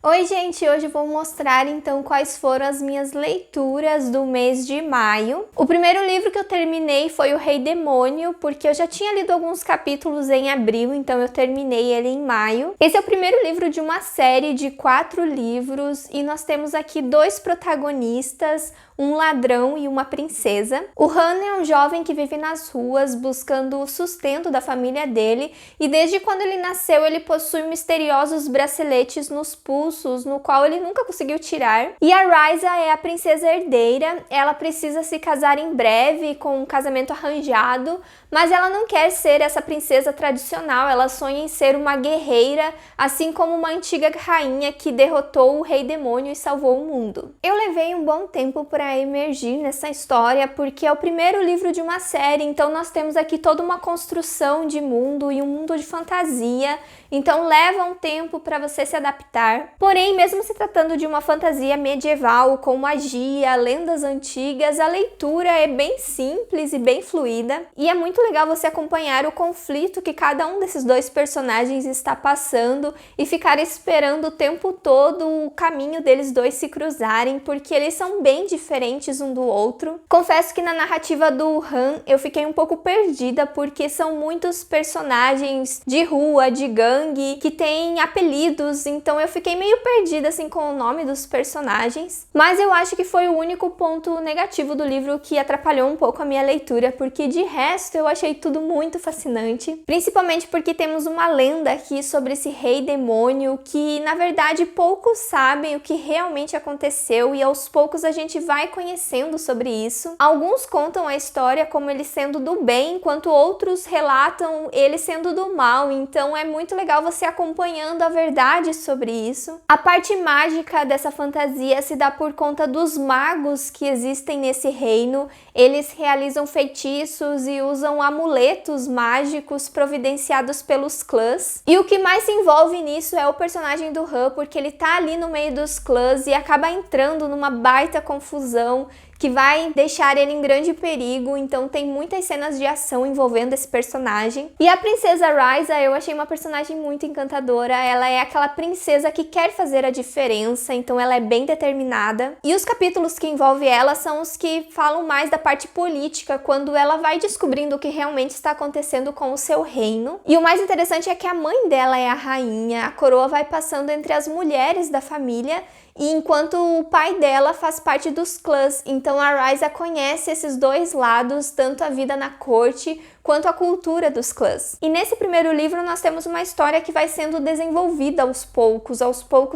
Oi gente, hoje eu vou mostrar então quais foram as minhas leituras do mês de maio. O primeiro livro que eu terminei foi O Rei Demônio, porque eu já tinha lido alguns capítulos em abril, então eu terminei ele em maio. Esse é o primeiro livro de uma série de 4 livros e nós temos aqui 2 protagonistas, um ladrão e uma princesa. O Han é um jovem que vive nas ruas buscando o sustento da família dele e desde quando ele nasceu ele possui misteriosos braceletes nos pulsos, no qual ele nunca conseguiu tirar. E a Ryza é a princesa herdeira, ela precisa se casar em breve com um casamento arranjado, mas ela não quer ser essa princesa tradicional, ela sonha em ser uma guerreira, assim como uma antiga rainha que derrotou o Rei Demônio e salvou o mundo. Eu levei um bom tempo para emergir nessa história, porque é o primeiro livro de uma série, então nós temos aqui toda uma construção de mundo e um mundo de fantasia, então leva um tempo para você se adaptar. Porém, mesmo se tratando de uma fantasia medieval, com magia, lendas antigas, a leitura é bem simples e bem fluida, e é muito legal você acompanhar o conflito que cada um desses 2 personagens está passando e ficar esperando o tempo todo o caminho deles 2 se cruzarem, porque eles são bem diferentes um do outro. Confesso que na narrativa do Han eu fiquei um pouco perdida, porque são muitos personagens de rua, de gangue, que têm apelidos, então eu fiquei meio perdida assim com o nome dos personagens. Mas eu acho que foi o único ponto negativo do livro que atrapalhou um pouco a minha leitura, porque de resto eu achei tudo muito fascinante, principalmente porque temos uma lenda aqui sobre esse rei demônio que na verdade poucos sabem o que realmente aconteceu e aos poucos a gente vai conhecendo sobre isso. Alguns contam a história como ele sendo do bem, enquanto outros relatam ele sendo do mal, então é muito legal você acompanhando a verdade sobre isso. A parte mágica dessa fantasia se dá por conta dos magos que existem nesse reino. Eles realizam feitiços e usam amuletos mágicos providenciados pelos clãs. E o que mais se envolve nisso é o personagem do Han, porque ele tá ali no meio dos clãs e acaba entrando numa baita confusão que vai deixar ele em grande perigo, então tem muitas cenas de ação envolvendo esse personagem. E a princesa Ryza eu achei uma personagem muito encantadora, ela é aquela princesa que quer fazer a diferença, então ela é bem determinada. E os capítulos que envolvem ela são os que falam mais da parte política, quando ela vai descobrindo o que realmente está acontecendo com o seu reino. E o mais interessante é que a mãe dela é a rainha, a coroa vai passando entre as mulheres da família, e enquanto o pai dela faz parte dos clãs, então a Ryza conhece esses 2 lados, tanto a vida na corte quanto a cultura dos clãs. E nesse primeiro livro nós temos uma história que vai sendo desenvolvida aos poucos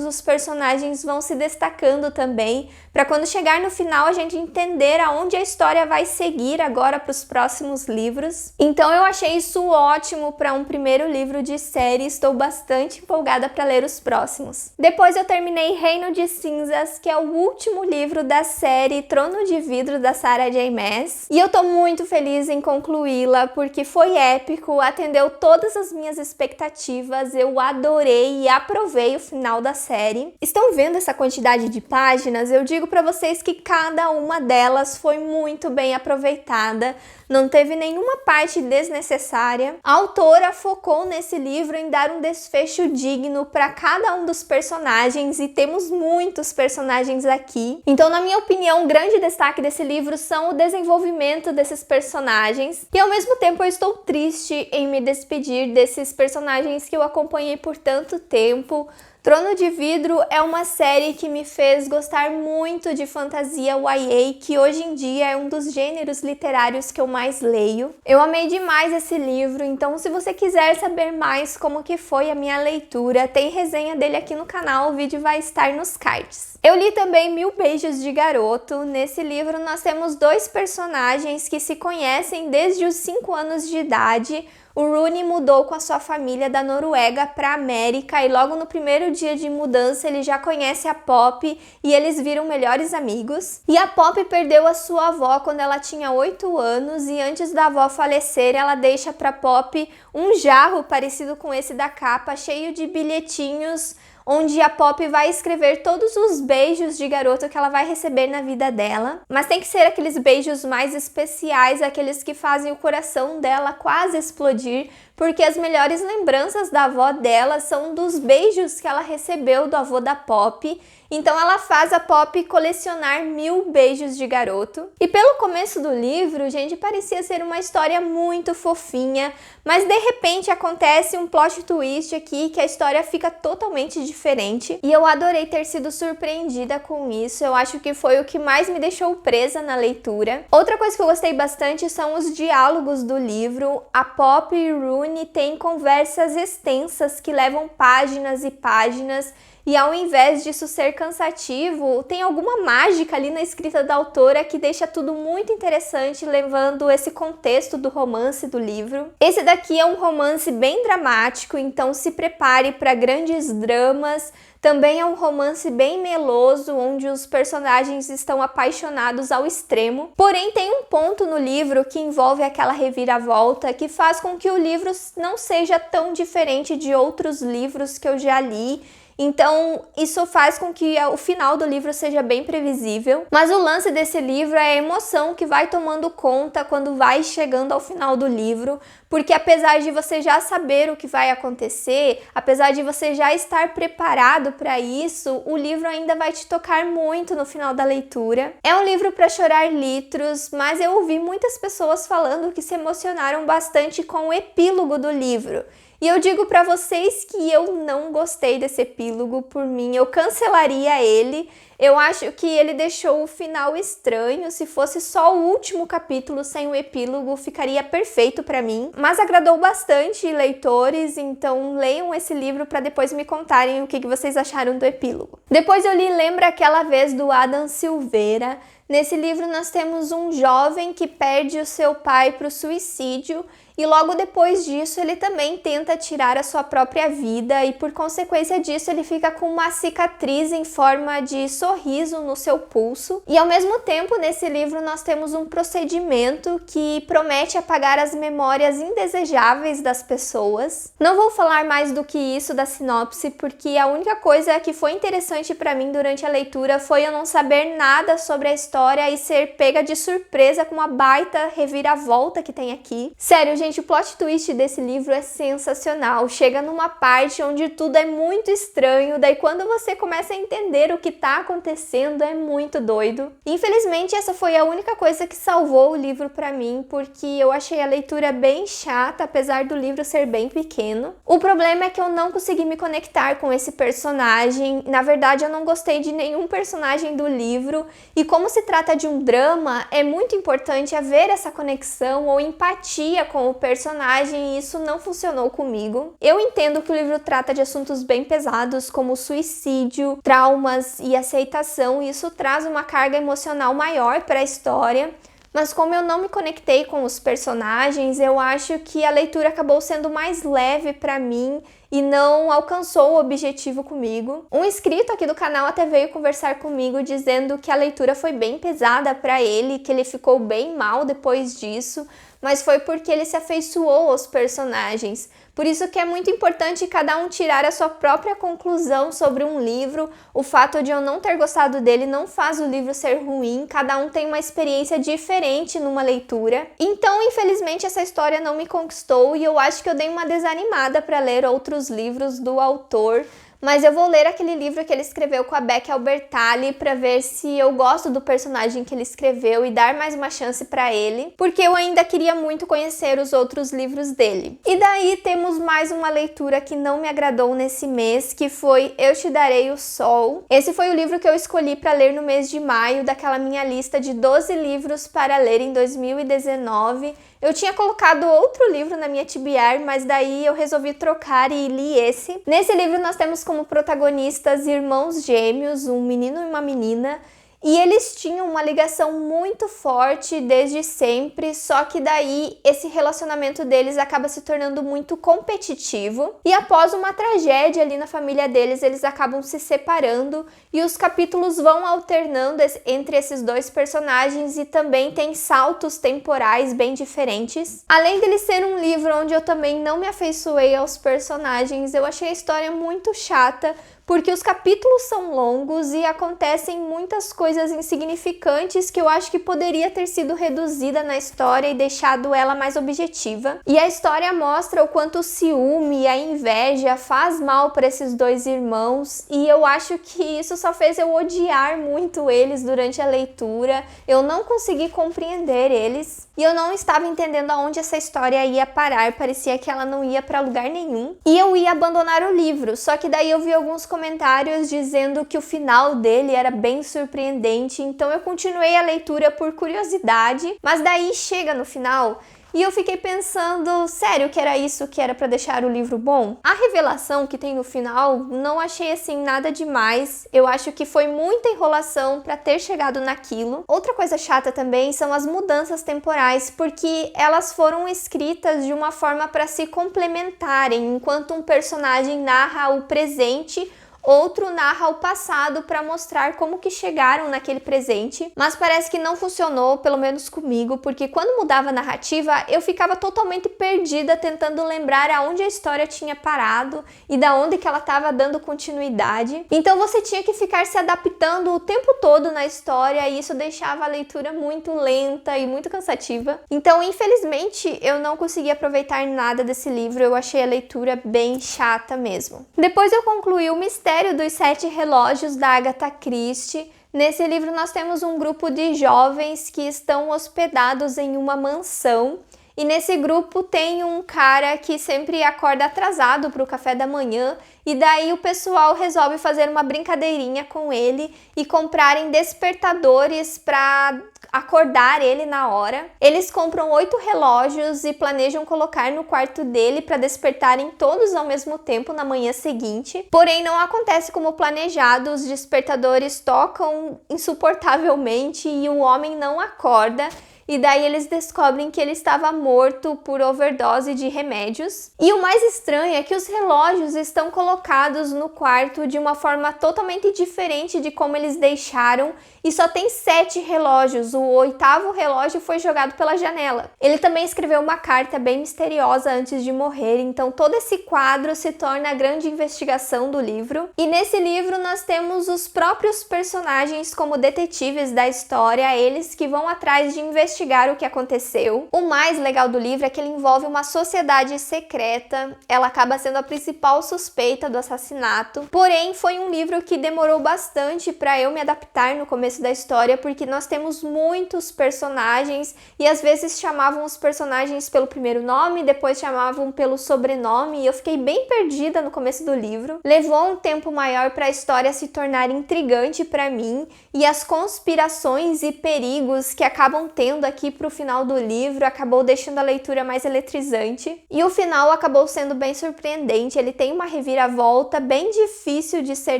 os personagens vão se destacando também, para quando chegar no final a gente entender aonde a história vai seguir agora para os próximos livros. Então eu achei isso ótimo para um primeiro livro de série, estou bastante empolgada para ler os próximos. Depois eu terminei Reino de Cinzas, que é o último livro da série Trono de Vidro da Sarah J. Maas, e eu tô muito feliz em concluí-la, porque foi épico, atendeu todas as minhas expectativas, eu adorei e aprovei o final da série. Estão vendo essa quantidade de páginas? Eu digo para vocês que cada uma delas foi muito bem aproveitada, não teve nenhuma parte desnecessária. A autora focou nesse livro em dar um desfecho digno para cada um dos personagens e temos muitos personagens aqui. Então, na minha opinião, um grande destaque desse livro são o desenvolvimento desses personagens e ao mesmo tempo eu estou triste em me despedir desses personagens que eu acompanhei por tanto tempo. Trono de Vidro é uma série que me fez gostar muito de fantasia YA, que hoje em dia é um dos gêneros literários que eu mais leio. Eu amei demais esse livro, então se você quiser saber mais como que foi a minha leitura, tem resenha dele aqui no canal, o vídeo vai estar nos cards. Eu li também 1000 Beijos de Garoto. Nesse livro nós temos 2 personagens que se conhecem desde os 5 anos de idade. O Rooney mudou com a sua família da Noruega para a América e logo no primeiro dia de mudança ele já conhece a Poppy e eles viram melhores amigos. E a Poppy perdeu a sua avó quando ela tinha 8 anos e antes da avó falecer ela deixa para Poppy um jarro parecido com esse da capa, cheio de bilhetinhos onde a Poppy vai escrever todos os beijos de garoto que ela vai receber na vida dela. Mas tem que ser aqueles beijos mais especiais, aqueles que fazem o coração dela quase explodir, porque as melhores lembranças da avó dela são dos beijos que ela recebeu do avô da Poppy. Então ela faz a Poppy colecionar 1000 beijos de garoto. E pelo começo do livro, gente, parecia ser uma história muito fofinha, mas de repente acontece um plot twist aqui que a história fica totalmente diferente. E eu adorei ter sido surpreendida com isso, eu acho que foi o que mais me deixou presa na leitura. Outra coisa que eu gostei bastante são os diálogos do livro. A Poppy e Rooney têm conversas extensas que levam páginas e páginas. E ao invés disso ser cansativo, tem alguma mágica ali na escrita da autora que deixa tudo muito interessante, levando esse contexto do romance do livro. Esse daqui é um romance bem dramático, então se prepare para grandes dramas. Também é um romance bem meloso, onde os personagens estão apaixonados ao extremo. Porém, tem um ponto no livro que envolve aquela reviravolta que faz com que o livro não seja tão diferente de outros livros que eu já li. Então, isso faz com que o final do livro seja bem previsível. Mas o lance desse livro é a emoção que vai tomando conta quando vai chegando ao final do livro, porque apesar de você já saber o que vai acontecer, apesar de você já estar preparado para isso, o livro ainda vai te tocar muito no final da leitura. É um livro para chorar litros, mas eu ouvi muitas pessoas falando que se emocionaram bastante com o epílogo do livro. E eu digo pra vocês que eu não gostei desse epílogo. Por mim, eu cancelaria ele. Eu acho que ele deixou o final estranho. Se fosse só o último capítulo sem o epílogo, ficaria perfeito pra mim. Mas agradou bastante leitores, então leiam esse livro pra depois me contarem o que vocês acharam do epílogo. Depois eu li Lembra Aquela Vez, do Adam Silveira. Nesse livro nós temos um jovem que perde o seu pai para o suicídio e logo depois disso ele também tenta tirar a sua própria vida e por consequência disso ele fica com uma cicatriz em forma de sorriso no seu pulso. E ao mesmo tempo nesse livro nós temos um procedimento que promete apagar as memórias indesejáveis das pessoas. Não vou falar mais do que isso da sinopse porque a única coisa que foi interessante para mim durante a leitura foi eu não saber nada sobre a história e ser pega de surpresa com uma baita reviravolta que tem aqui. Sério, gente, o plot twist desse livro é sensacional. Chega numa parte onde tudo é muito estranho, daí quando você começa a entender o que tá acontecendo é muito doido. Infelizmente, essa foi a única coisa que salvou o livro pra mim, porque eu achei a leitura bem chata, apesar do livro ser bem pequeno. O problema é que eu não consegui me conectar com esse personagem. Na verdade, eu não gostei de nenhum personagem do livro, e como se trata de um drama, é muito importante haver essa conexão ou empatia com o personagem e isso não funcionou comigo. Eu entendo que o livro trata de assuntos bem pesados como suicídio, traumas e aceitação e isso traz uma carga emocional maior para a história. Mas como eu não me conectei com os personagens, eu acho que a leitura acabou sendo mais leve para mim e não alcançou o objetivo comigo. Um inscrito aqui do canal até veio conversar comigo dizendo que a leitura foi bem pesada para ele, que ele ficou bem mal depois disso, mas foi porque ele se afeiçoou aos personagens. Por isso que é muito importante cada um tirar a sua própria conclusão sobre um livro. O fato de eu não ter gostado dele não faz o livro ser ruim, cada um tem uma experiência diferente numa leitura. Então, infelizmente, essa história não me conquistou e eu acho que eu dei uma desanimada para ler outros livros do autor. Mas eu vou ler aquele livro que ele escreveu com a Becky Albertalli para ver se eu gosto do personagem que ele escreveu e dar mais uma chance para ele, porque eu ainda queria muito conhecer os outros livros dele. E daí temos mais uma leitura que não me agradou nesse mês, que foi Eu Te Darei o Sol. Esse foi o livro que eu escolhi para ler no mês de maio, daquela minha lista de 12 livros para ler em 2019. Eu tinha colocado outro livro na minha TBR, mas daí eu resolvi trocar e li esse. Nesse livro nós temos como protagonistas irmãos gêmeos, um menino e uma menina, e eles tinham uma ligação muito forte desde sempre, só que daí esse relacionamento deles acaba se tornando muito competitivo e após uma tragédia ali na família deles, eles acabam se separando e os capítulos vão alternando entre esses dois personagens e também tem saltos temporais bem diferentes. Além dele ser um livro onde eu também não me afeiçoei aos personagens, eu achei a história muito chata, porque os capítulos são longos e acontecem muitas coisas insignificantes que eu acho que poderia ter sido reduzida na história e deixado ela mais objetiva. E a história mostra o quanto o ciúme e a inveja faz mal para esses dois irmãos, e eu acho que isso só fez eu odiar muito eles durante a leitura. Eu não consegui compreender eles e eu não estava entendendo aonde essa história ia parar, parecia que ela não ia para lugar nenhum e eu ia abandonar o livro. Só que daí eu vi alguns comentários dizendo que o final dele era bem surpreendente, então eu continuei a leitura por curiosidade, mas daí chega no final e eu fiquei pensando, sério que era isso que era pra deixar o livro bom? A revelação que tem no final, não achei assim nada demais. Eu acho que foi muita enrolação pra ter chegado naquilo. Outra coisa chata também são as mudanças temporais, porque elas foram escritas de uma forma pra se complementarem. Enquanto um personagem narra o presente, outro narra o passado para mostrar como que chegaram naquele presente, mas parece que não funcionou, pelo menos comigo, porque quando mudava a narrativa, eu ficava totalmente perdida tentando lembrar aonde a história tinha parado e da onde que ela estava dando continuidade. Então você tinha que ficar se adaptando o tempo todo na história e isso deixava a leitura muito lenta e muito cansativa. Então, infelizmente, eu não consegui aproveitar nada desse livro, eu achei a leitura bem chata mesmo. Depois eu concluí o Mistério dos Sete Relógios, da Agatha Christie. Nesse livro nós temos um grupo de jovens que estão hospedados em uma mansão. E nesse grupo tem um cara que sempre acorda atrasado para o café da manhã, e daí o pessoal resolve fazer uma brincadeirinha com ele e comprarem despertadores para acordar ele na hora. Eles compram 8 relógios e planejam colocar no quarto dele para despertarem todos ao mesmo tempo na manhã seguinte. Porém, não acontece como planejado, os despertadores tocam insuportavelmente e o homem não acorda. E daí eles descobrem que ele estava morto por overdose de remédios. E o mais estranho é que os relógios estão colocados no quarto de uma forma totalmente diferente de como eles deixaram, e só tem 7 relógios, o 8º relógio foi jogado pela janela. Ele também escreveu uma carta bem misteriosa antes de morrer, então todo esse quadro se torna a grande investigação do livro. E nesse livro nós temos os próprios personagens como detetives da história, eles que vão atrás de investigar o que aconteceu. O mais legal do livro é que ele envolve uma sociedade secreta, ela acaba sendo a principal suspeita do assassinato. Porém, foi um livro que demorou bastante para eu me adaptar no começo da história, porque nós temos muitos personagens e às vezes chamavam os personagens pelo primeiro nome, depois chamavam pelo sobrenome, e eu fiquei bem perdida no começo do livro. Levou um tempo maior para a história se tornar intrigante para mim, e as conspirações e perigos que acabam tendo aqui pro final do livro acabou deixando a leitura mais eletrizante. E o final acabou sendo bem surpreendente, ele tem uma reviravolta bem difícil de ser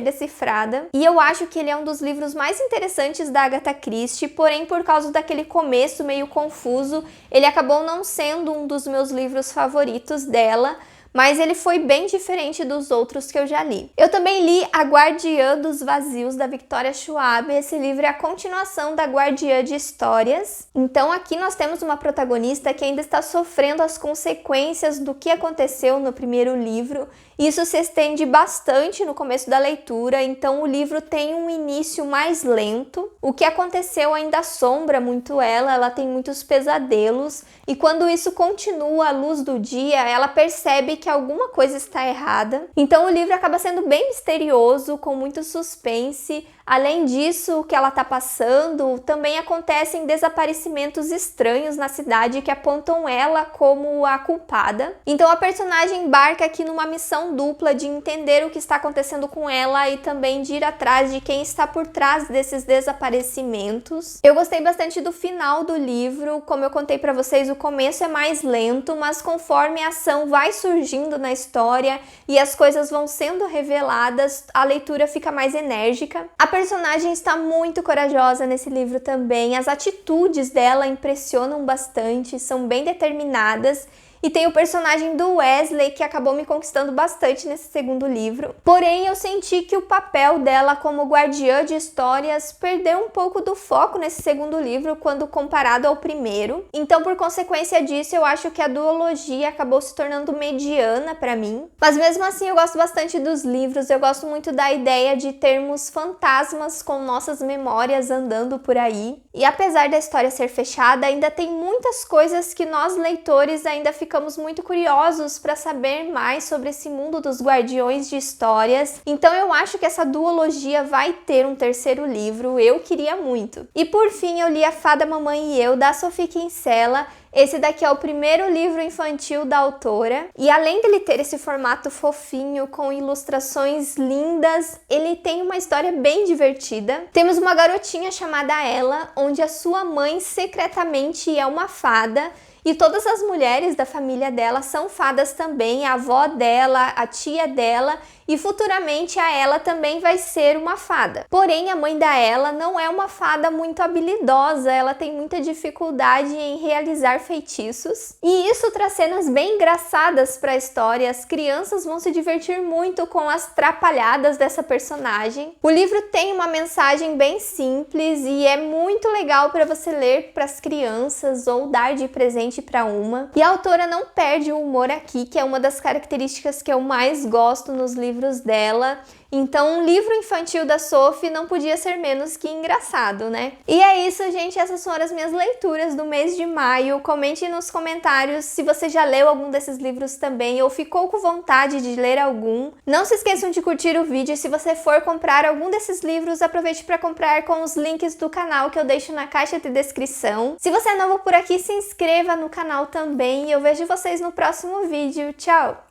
decifrada, e eu acho que ele é um dos livros mais interessantes da Agatha Christie, porém por causa daquele começo meio confuso, ele acabou não sendo um dos meus livros favoritos dela, mas ele foi bem diferente dos outros que eu já li. Eu também li A Guardiã dos Vazios, da Victoria Schwab. Esse livro é a continuação da Guardiã de Histórias. Então aqui nós temos uma protagonista que ainda está sofrendo as consequências do que aconteceu no primeiro livro. Isso se estende bastante no começo da leitura, então o livro tem um início mais lento. O que aconteceu ainda assombra muito ela tem muitos pesadelos, e quando isso continua à luz do dia, ela percebe que alguma coisa está errada. Então o livro acaba sendo bem misterioso, com muito suspense. Além disso, o que ela está passando, também acontecem desaparecimentos estranhos na cidade que apontam ela como a culpada. Então a personagem embarca aqui numa missão dupla de entender o que está acontecendo com ela e também de ir atrás de quem está por trás desses desaparecimentos. Eu gostei bastante do final do livro. Como eu contei para vocês, o começo é mais lento, mas conforme a ação vai surgindo na história e as coisas vão sendo reveladas, a leitura fica mais enérgica. A personagem está muito corajosa nesse livro também, as atitudes dela impressionam bastante, são bem determinadas, e tem o personagem do Wesley, que acabou me conquistando bastante nesse segundo livro. Porém, eu senti que o papel dela como guardiã de histórias perdeu um pouco do foco nesse segundo livro quando comparado ao primeiro. Então, por consequência disso, eu acho que a duologia acabou se tornando mediana pra mim. Mas mesmo assim, eu gosto bastante dos livros, eu gosto muito da ideia de termos fantasmas com nossas memórias andando por aí. E apesar da história ser fechada, ainda tem muitas coisas que nós leitores ainda ficamos muito curiosos para saber mais sobre esse mundo dos guardiões de histórias. Então eu acho que essa duologia vai ter um terceiro livro, eu queria muito. E por fim eu li A Fada, Mamãe e Eu, da Sophie Kinsella. Esse daqui é o primeiro livro infantil da autora, e além dele ter esse formato fofinho, com ilustrações lindas, ele tem uma história bem divertida. Temos uma garotinha chamada Ella, onde a sua mãe secretamente é uma fada, e todas as mulheres da família dela são fadas também, a avó dela, a tia dela, e futuramente a Ella também vai ser uma fada. Porém, a mãe da Ella não é uma fada muito habilidosa, ela tem muita dificuldade em realizar feitiços. E isso traz cenas bem engraçadas para a história, as crianças vão se divertir muito com as trapalhadas dessa personagem. O livro tem uma mensagem bem simples e é muito legal para você ler para as crianças ou dar de presente para uma. E a autora não perde o humor aqui, que é uma das características que eu mais gosto nos livros dela. Então, um livro infantil da Sophie não podia ser menos que engraçado, né? E é isso, gente. Essas foram as minhas leituras do mês de maio. Comente nos comentários se você já leu algum desses livros também ou ficou com vontade de ler algum. Não se esqueçam de curtir o vídeo. Se você for comprar algum desses livros, aproveite para comprar com os links do canal que eu deixo na caixa de descrição. Se você é novo por aqui, se inscreva no canal também e eu vejo vocês no próximo vídeo. Tchau!